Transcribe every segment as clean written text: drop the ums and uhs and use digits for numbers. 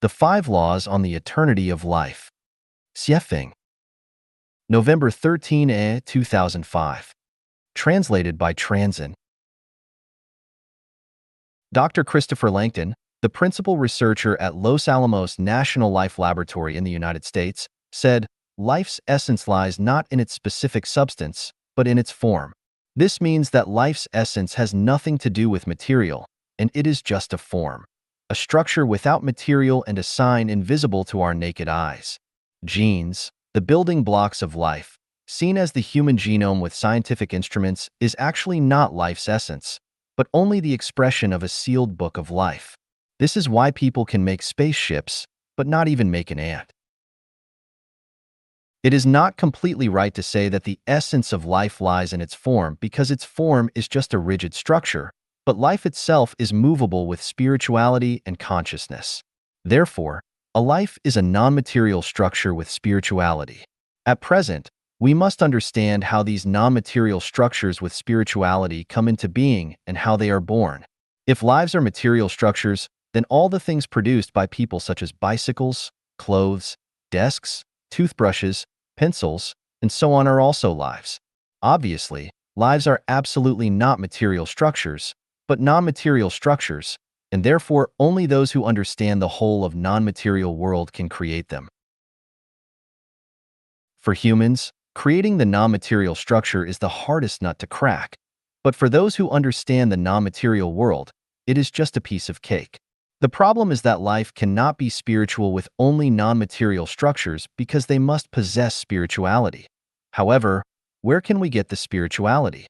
The Five Laws on the Eternity of Life. Xiefeng. November 13, 2005. Translated by Transin. Dr. Christopher Langton, the principal researcher at Los Alamos National Life Laboratory in the United States, said, "Life's essence lies not in its specific substance, but in its form." This means that life's essence has nothing to do with material, and it is just a form, a structure without material and a sign invisible to our naked eyes. Genes, the building blocks of life, seen as the human genome with scientific instruments, is actually not life's essence, but only the expression of a sealed book of life. This is why people can make spaceships, but not even make an ant. It is not completely right to say that the essence of life lies in its form because its form is just a rigid structure, but life itself is movable with spirituality and consciousness. Therefore, a life is a non-material structure with spirituality. At present, we must understand how these non-material structures with spirituality come into being and how they are born. If lives are material structures, then all the things produced by people such as bicycles, clothes, desks, toothbrushes, pencils, and so on are also lives. Obviously, lives are absolutely not material structures, but non-material structures, and therefore only those who understand the whole of non-material world can create them. For humans, creating the non-material structure is the hardest nut to crack, but for those who understand the non-material world, it is just a piece of cake. The problem is that life cannot be spiritual with only non-material structures because they must possess spirituality. However, where can we get the spirituality?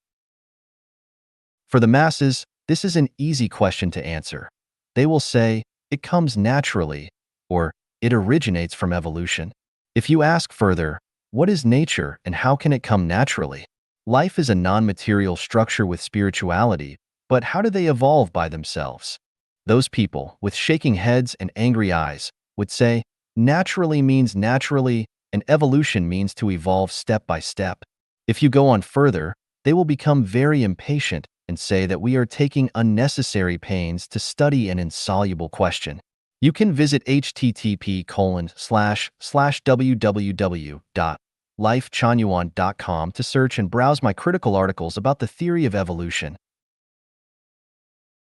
For the masses, this is an easy question to answer. They will say, it comes naturally, or it originates from evolution. If you ask further, what is nature and how can it come naturally? Life is a non-material structure with spirituality, but how do they evolve by themselves? Those people, with shaking heads and angry eyes, would say, naturally means naturally, and evolution means to evolve step by step. If you go on further, they will become very impatient and say that we are taking unnecessary pains to study an insoluble question. You can visit http://www.lifechanyuan.com to search and browse my critical articles about the theory of evolution.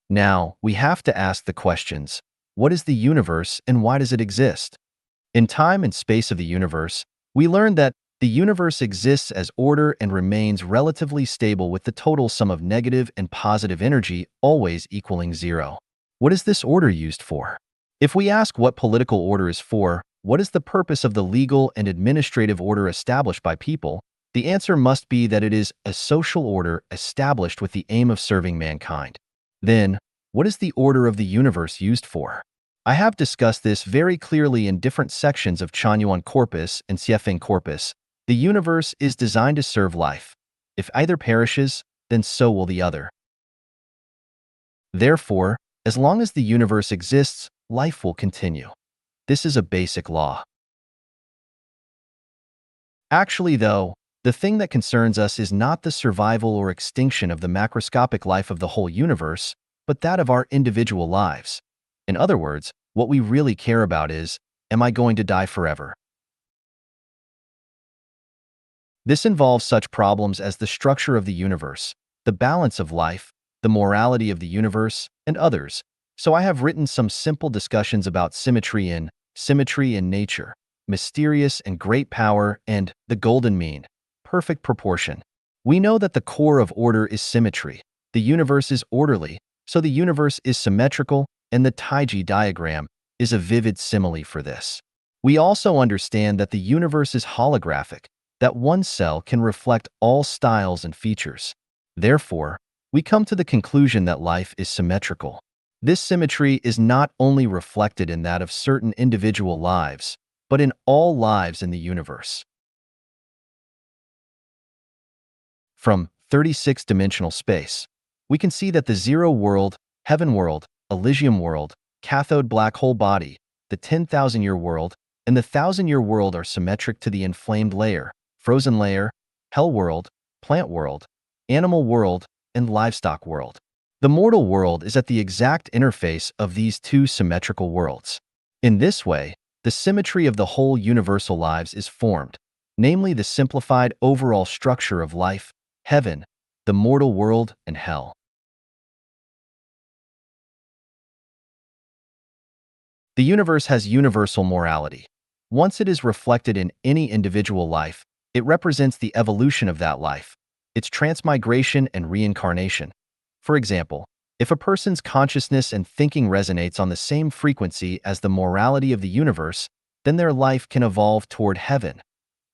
Now, we have to ask the questions, what is the universe and why does it exist? In time and space of the universe, we learned that the universe exists as order and remains relatively stable with the total sum of negative and positive energy always equaling zero. What is this order used for? If we ask what political order is for, what is the purpose of the legal and administrative order established by people, the answer must be that it is a social order established with the aim of serving mankind. Then, what is the order of the universe used for? I have discussed this very clearly in different sections of Chanyuan Corpus and Xiefeng Corpus. The universe is designed to serve life. If either perishes, then so will the other. Therefore, as long as the universe exists, life will continue. This is a basic law. Actually, though, the thing that concerns us is not the survival or extinction of the macroscopic life of the whole universe, but that of our individual lives. In other words, what we really care about is, am I going to die forever? This involves such problems as the structure of the universe, the balance of life, the morality of the universe, and others. So I have written some simple discussions about symmetry in nature, mysterious and great power, and the golden mean, perfect proportion. We know that the core of order is symmetry. The universe is orderly, so the universe is symmetrical, and the Taiji diagram is a vivid simile for this. We also understand that the universe is holographic, that one cell can reflect all styles and features. Therefore, we come to the conclusion that life is symmetrical. This symmetry is not only reflected in that of certain individual lives, but in all lives in the universe. From 36-dimensional space, we can see that the zero world, heaven world, Elysium world, cathode black hole body, the 10,000-year world, and the 1,000-year world are symmetric to the inflamed layer, frozen layer, hell world, plant world, animal world, and livestock world. The mortal world is at the exact interface of these two symmetrical worlds. In this way, the symmetry of the whole universal lives is formed, namely the simplified overall structure of life, heaven, the mortal world, and hell. The universe has universal morality. Once it is reflected in any individual life, it represents the evolution of that life, its transmigration and reincarnation. For example, if a person's consciousness and thinking resonates on the same frequency as the morality of the universe, then their life can evolve toward heaven,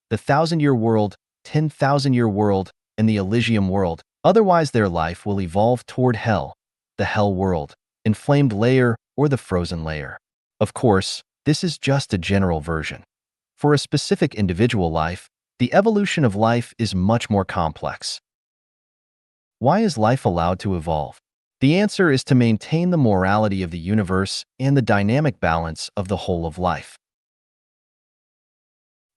the thousand-year world, 10,000-year world, and the Elysium world. Otherwise, their life will evolve toward hell, the hell world, inflamed layer, or the frozen layer. Of course, this is just a general version. For a specific individual life, the evolution of life is much more complex. Why is life allowed to evolve? The answer is to maintain the morality of the universe and the dynamic balance of the whole of life.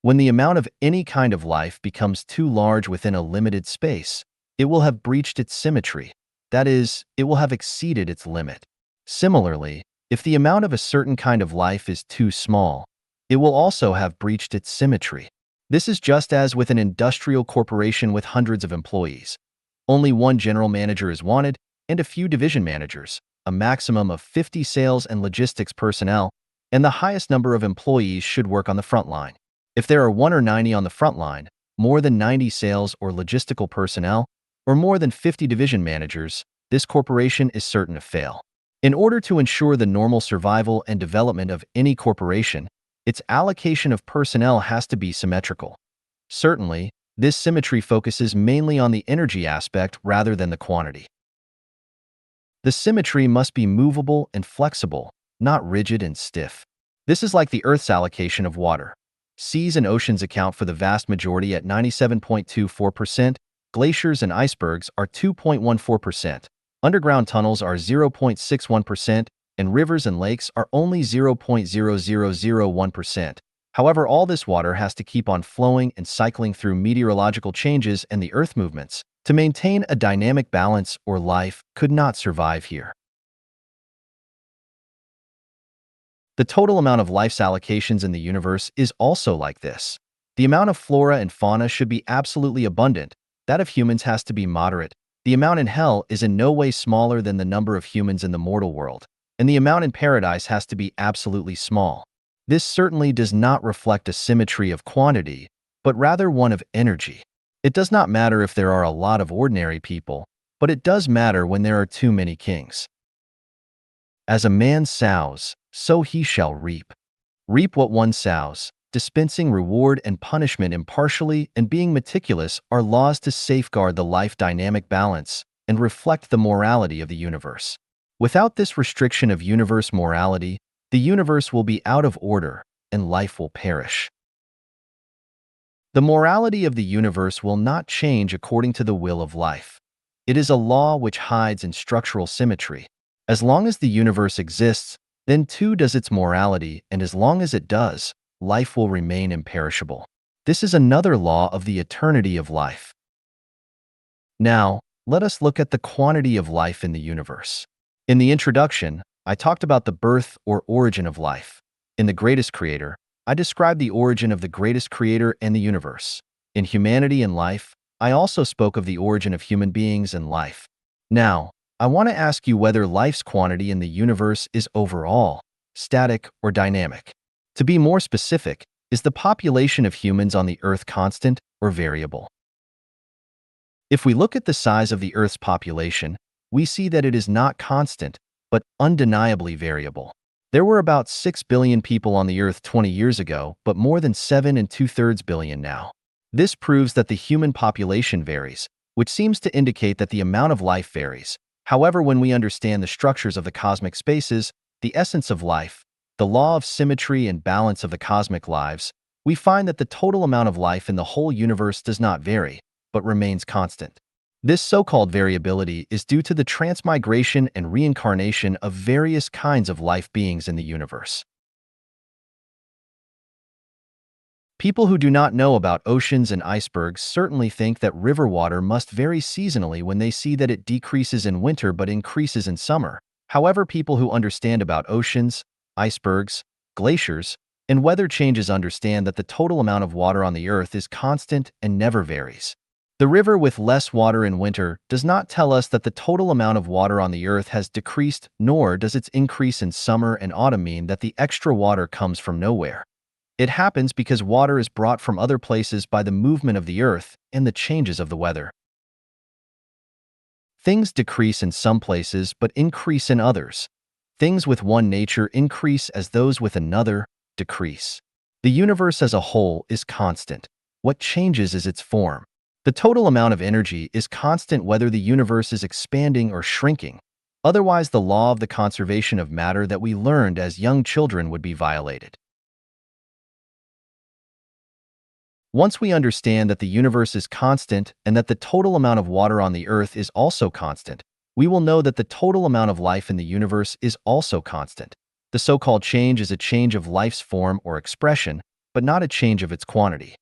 When the amount of any kind of life becomes too large within a limited space, it will have breached its symmetry. That is, it will have exceeded its limit. Similarly, if the amount of a certain kind of life is too small, it will also have breached its symmetry. This is just as with an industrial corporation with hundreds of employees. Only one general manager is wanted and a few division managers, a maximum of 50 sales and logistics personnel, and the highest number of employees should work on the front line. If there are 1 or 90 on the front line, more than 90 sales or logistical personnel, or more than 50 division managers, this corporation is certain to fail. In order to ensure the normal survival and development of any corporation, its allocation of personnel has to be symmetrical. Certainly, this symmetry focuses mainly on the energy aspect rather than the quantity. The symmetry must be movable and flexible, not rigid and stiff. This is like the Earth's allocation of water. Seas and oceans account for the vast majority at 97.24%, glaciers and icebergs are 2.14%, underground tunnels are 0.61%, and rivers and lakes are only 0.0001%. However, all this water has to keep on flowing and cycling through meteorological changes and the Earth movements. To maintain a dynamic balance, or life could not survive here. The total amount of life's allocations in the universe is also like this. The amount of flora and fauna should be absolutely abundant. That of humans has to be moderate. The amount in hell is in no way smaller than the number of humans in the mortal world, and the amount in paradise has to be absolutely small. This certainly does not reflect a symmetry of quantity, but rather one of energy. It does not matter if there are a lot of ordinary people, but it does matter when there are too many kings. As a man sows, so he shall reap. Reap what one sows. Dispensing reward and punishment impartially and being meticulous are laws to safeguard the life dynamic balance and reflect the morality of the universe. Without this restriction of universe morality, the universe will be out of order and life will perish. The morality of the universe will not change according to the will of life. It is a law which hides in structural symmetry. As long as the universe exists, then too does its morality, and as long as it does, life will remain imperishable. This is another law of the eternity of life. Now, let us look at the quantity of life in the universe. In the introduction, I talked about the birth or origin of life. In The Greatest Creator, I described the origin of the greatest creator and the universe. In Humanity and Life, I also spoke of the origin of human beings and life. Now, I want to ask you whether life's quantity in the universe is overall, static, or dynamic. To be more specific, is the population of humans on the Earth constant or variable? If we look at the size of the Earth's population, we see that it is not constant, but undeniably variable. There were about 6 billion people on the Earth 20 years ago, but more than 7 2/3 billion now. This proves that the human population varies, which seems to indicate that the amount of life varies. However, when we understand the structures of the cosmic spaces, the essence of life, the law of symmetry and balance of the cosmic lives, we find that the total amount of life in the whole universe does not vary, but remains constant. This so-called variability is due to the transmigration and reincarnation of various kinds of life beings in the universe. People who do not know about oceans and icebergs certainly think that river water must vary seasonally when they see that it decreases in winter but increases in summer. However, people who understand about oceans, icebergs, glaciers, and weather changes understand that the total amount of water on the Earth is constant and never varies. The river with less water in winter does not tell us that the total amount of water on the Earth has decreased, nor does its increase in summer and autumn mean that the extra water comes from nowhere. It happens because water is brought from other places by the movement of the Earth and the changes of the weather. Things decrease in some places but increase in others. Things with one nature increase as those with another decrease. The universe as a whole is constant. What changes is its form. The total amount of energy is constant whether the universe is expanding or shrinking. Otherwise, the law of the conservation of matter that we learned as young children would be violated. Once we understand that the universe is constant and that the total amount of water on the Earth is also constant, we will know that the total amount of life in the universe is also constant. The so-called change is a change of life's form or expression, but not a change of its quantity.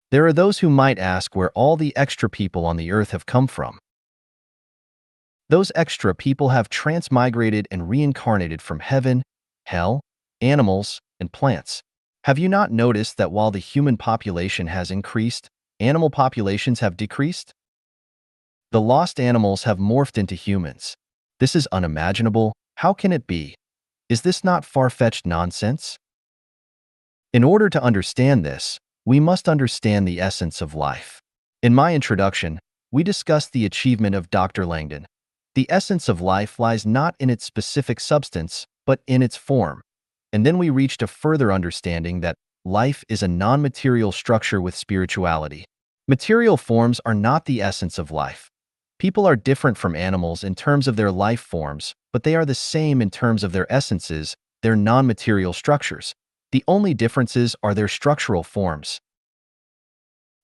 There are those who might ask where all the extra people on the Earth have come from. Those extra people have transmigrated and reincarnated from heaven, hell, animals, and plants. Have you not noticed that while the human population has increased, animal populations have decreased? The lost animals have morphed into humans. This is unimaginable. How can it be? Is this not far-fetched nonsense? In order to understand this, we must understand the essence of life. In my introduction, we discussed the achievement of Dr. Langdon. The essence of life lies not in its specific substance, but in its form. And then we reached a further understanding that life is a non-material structure with spirituality. Material forms are not the essence of life. People are different from animals in terms of their life forms, but they are the same in terms of their essences, their non-material structures. The only differences are their structural forms.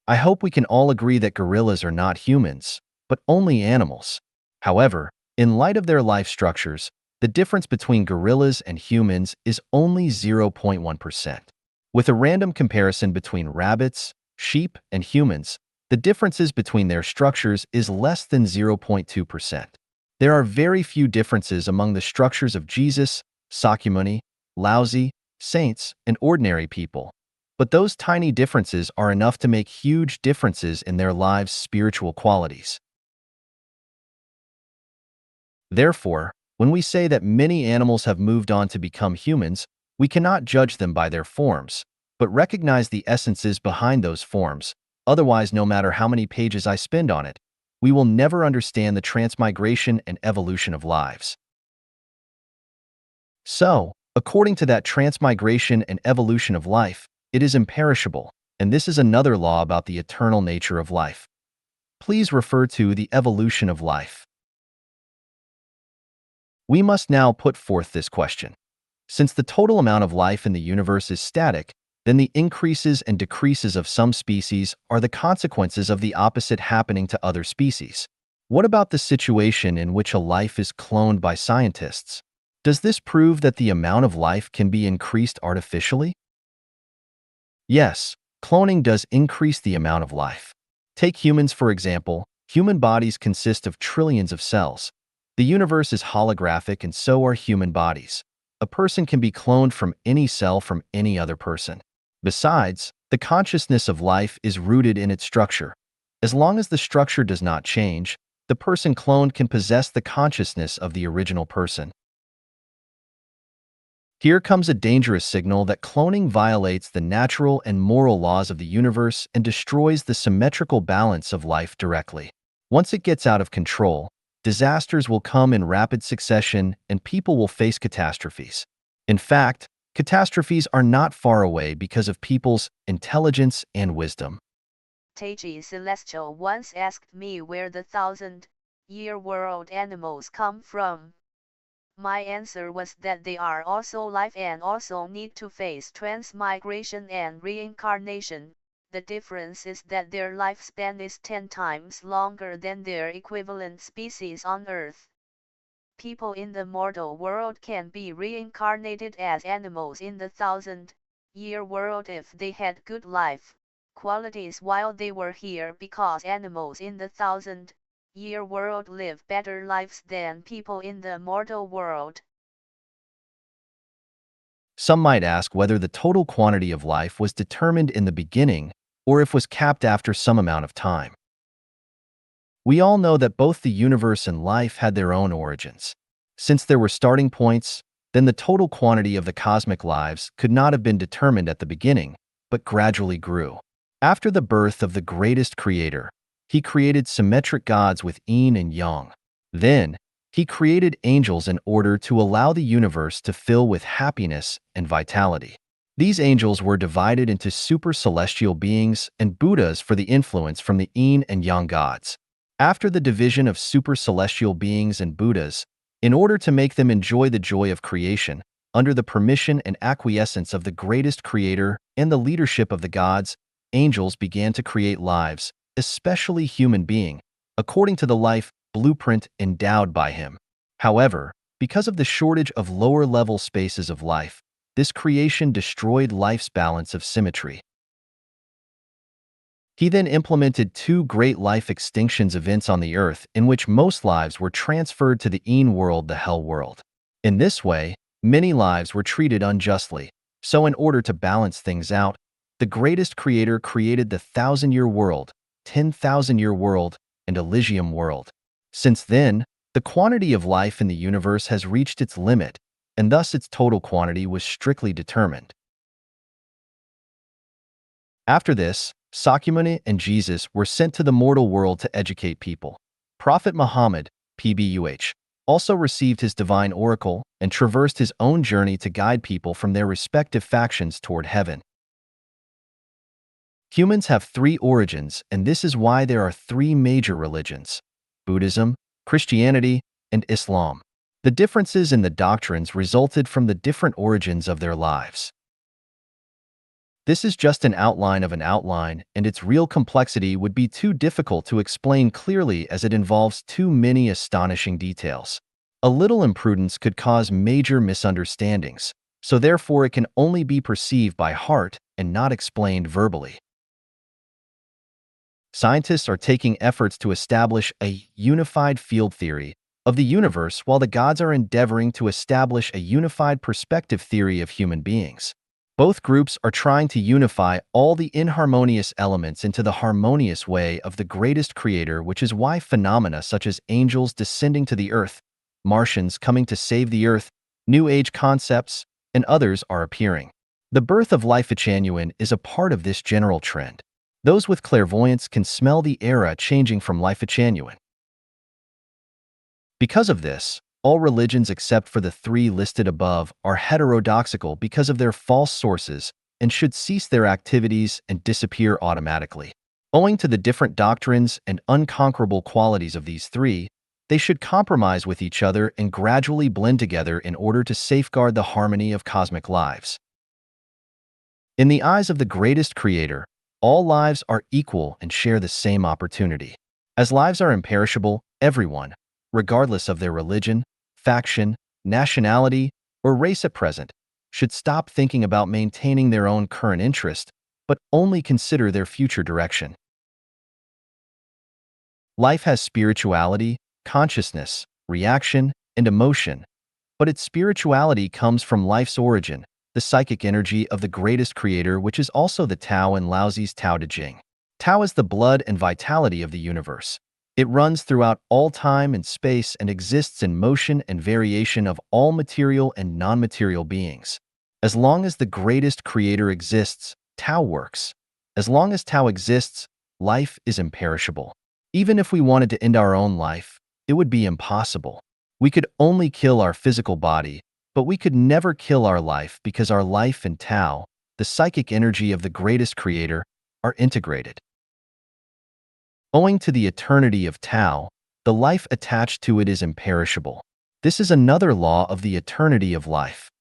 I hope we can all agree that gorillas are not humans, but only animals. However, in light of their life structures, the difference between gorillas and humans is only 0.1%. With a random comparison between rabbits, sheep, and humans, the differences between their structures is less than 0.2%. There are very few differences among the structures of Jesus, Sakyamuni, Laozi, saints, and ordinary people. But those tiny differences are enough to make huge differences in their lives' spiritual qualities. Therefore, when we say that many animals have moved on to become humans, we cannot judge them by their forms, but recognize the essences behind those forms. Otherwise, no matter how many pages I spend on it, we will never understand the transmigration and evolution of lives. So, according to that transmigration and evolution of life, it is imperishable, and this is another law about the eternal nature of life. Please refer to the evolution of life. We must now put forth this question. Since the total amount of life in the universe is static, then the increases and decreases of some species are the consequences of the opposite happening to other species. What about the situation in which a life is cloned by scientists? Does this prove that the amount of life can be increased artificially? Yes, cloning does increase the amount of life. Take humans, for example. Human bodies consist of trillions of cells. The universe is holographic and so are human bodies. A person can be cloned from any cell from any other person. Besides, the consciousness of life is rooted in its structure. As long as the structure does not change, the person cloned can possess the consciousness of the original person. Here comes a dangerous signal that cloning violates the natural and moral laws of the universe and destroys the symmetrical balance of life directly. Once it gets out of control, disasters will come in rapid succession and people will face catastrophes. In fact, catastrophes are not far away because of people's intelligence and wisdom. Taiji Celestial once asked me where the 1,000-year-world animals come from. My answer was that they are also life and also need to face transmigration and reincarnation. The difference is that their lifespan is 10 times longer than their equivalent species on Earth. People in the mortal world can be reincarnated as animals in the 1,000-year world if they had good life qualities while they were here, because animals in the 1,000-year world live better lives than people in the mortal world. Some might ask whether the total quantity of life was determined in the beginning or if was capped after some amount of time. We all know that both the universe and life had their own origins. Since there were starting points, then the total quantity of the cosmic lives could not have been determined at the beginning, but gradually grew. After the birth of the greatest creator, he created symmetric gods with yin and yang. Then, he created angels in order to allow the universe to fill with happiness and vitality. These angels were divided into super celestial beings and Buddhas for the influence from the yin and yang gods. After the division of super celestial beings and Buddhas, in order to make them enjoy the joy of creation, under the permission and acquiescence of the greatest creator and the leadership of the gods, angels began to create lives, especially human being, according to the life blueprint endowed by him. However, because of the shortage of lower-level spaces of life, this creation destroyed life's balance of symmetry. He then implemented two great life extinctions events on the earth in which most lives were transferred to the yin world, the hell world. In this way, many lives were treated unjustly, so in order to balance things out, the greatest creator created the 1,000-year world, 10,000-year world, and Elysium world. Since then, the quantity of life in the universe has reached its limit, and thus its total quantity was strictly determined. After this, Sakyamuni and Jesus were sent to the mortal world to educate people. Prophet Muhammad, PBUH, also received his divine oracle and traversed his own journey to guide people from their respective factions toward heaven. Humans have three origins, and this is why there are three major religions: Buddhism, Christianity, and Islam. The differences in the doctrines resulted from the different origins of their lives. This is just an outline of an outline, and its real complexity would be too difficult to explain clearly as it involves too many astonishing details. A little imprudence could cause major misunderstandings, so therefore it can only be perceived by heart and not explained verbally. Scientists are taking efforts to establish a unified field theory of the universe while the gods are endeavoring to establish a unified perspective theory of human beings. Both groups are trying to unify all the inharmonious elements into the harmonious way of the greatest creator, which is why phenomena such as angels descending to the earth, Martians coming to save the earth, New Age concepts, and others are appearing. The birth of life genuine is a part of this general trend. Those with clairvoyance can smell the era changing from life genuine. Because of this, all religions except for the three listed above are heterodoxical because of their false sources and should cease their activities and disappear automatically. Owing to the different doctrines and unconquerable qualities of these three, they should compromise with each other and gradually blend together in order to safeguard the harmony of cosmic lives. In the eyes of the greatest creator, all lives are equal and share the same opportunity. As lives are imperishable, everyone, regardless of their religion, faction, nationality, or race at present, should stop thinking about maintaining their own current interest, but only consider their future direction. Life has spirituality, consciousness, reaction, and emotion, but its spirituality comes from life's origin, the psychic energy of the greatest creator, which is also the Tao in Laozi's Tao Te Ching. Tao is the blood and vitality of the universe. It runs throughout all time and space and exists in motion and variation of all material and non-material beings. As long as the greatest creator exists, Tao works. As long as Tao exists, life is imperishable. Even if we wanted to end our own life, it would be impossible. We could only kill our physical body, but we could never kill our life because our life and Tao, the psychic energy of the greatest creator, are integrated. Owing to the eternity of Tao, the life attached to it is imperishable. This is another law of the eternity of life.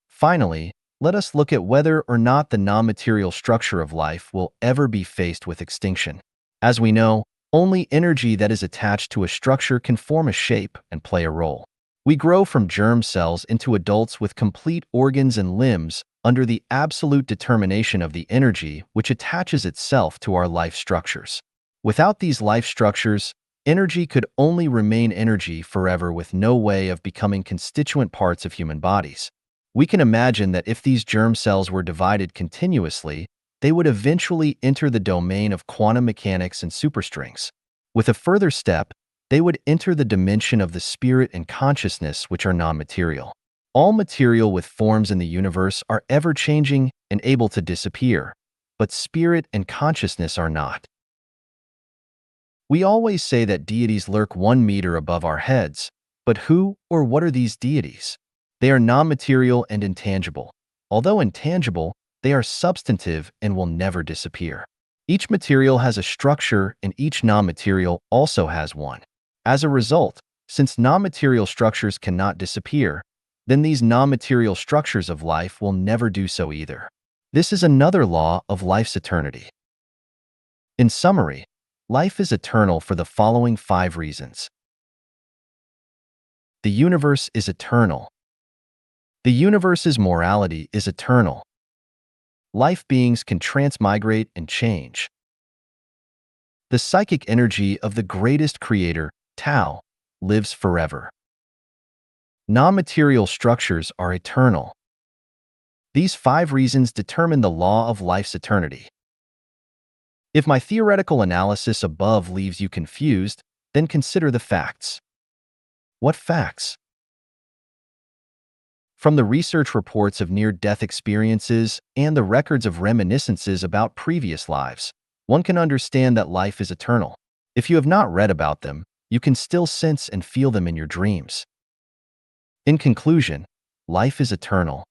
Finally, let us look at whether or not the non-material structure of life will ever be faced with extinction. As we know, only energy that is attached to a structure can form a shape and play a role. We grow from germ cells into adults with complete organs and limbs under the absolute determination of the energy which attaches itself to our life structures. Without these life structures, energy could only remain energy forever with no way of becoming constituent parts of human bodies. We can imagine that if these germ cells were divided continuously, they would eventually enter the domain of quantum mechanics and superstrings. With a further step, they would enter the dimension of the spirit and consciousness, which are non-material. All material with forms in the universe are ever-changing and able to disappear, but spirit and consciousness are not. We always say that deities lurk 1 meter above our heads, but who or what are these deities? They are non-material and intangible. Although intangible, they are substantive and will never disappear. Each material has a structure and each non-material also has one. As a result, since non-material structures cannot disappear, then these non-material structures of life will never do so either. This is another law of life's eternity. In summary, life is eternal for the following 5 reasons. The universe is eternal. The universe's morality is eternal. Life beings can transmigrate and change. The psychic energy of the greatest creator, Tao, lives forever. Non-material structures are eternal. These 5 reasons determine the law of life's eternity. If my theoretical analysis above leaves you confused, then consider the facts. What facts? From the research reports of near-death experiences and the records of reminiscences about previous lives, one can understand that life is eternal. If you have not read about them, you can still sense and feel them in your dreams. In conclusion, life is eternal.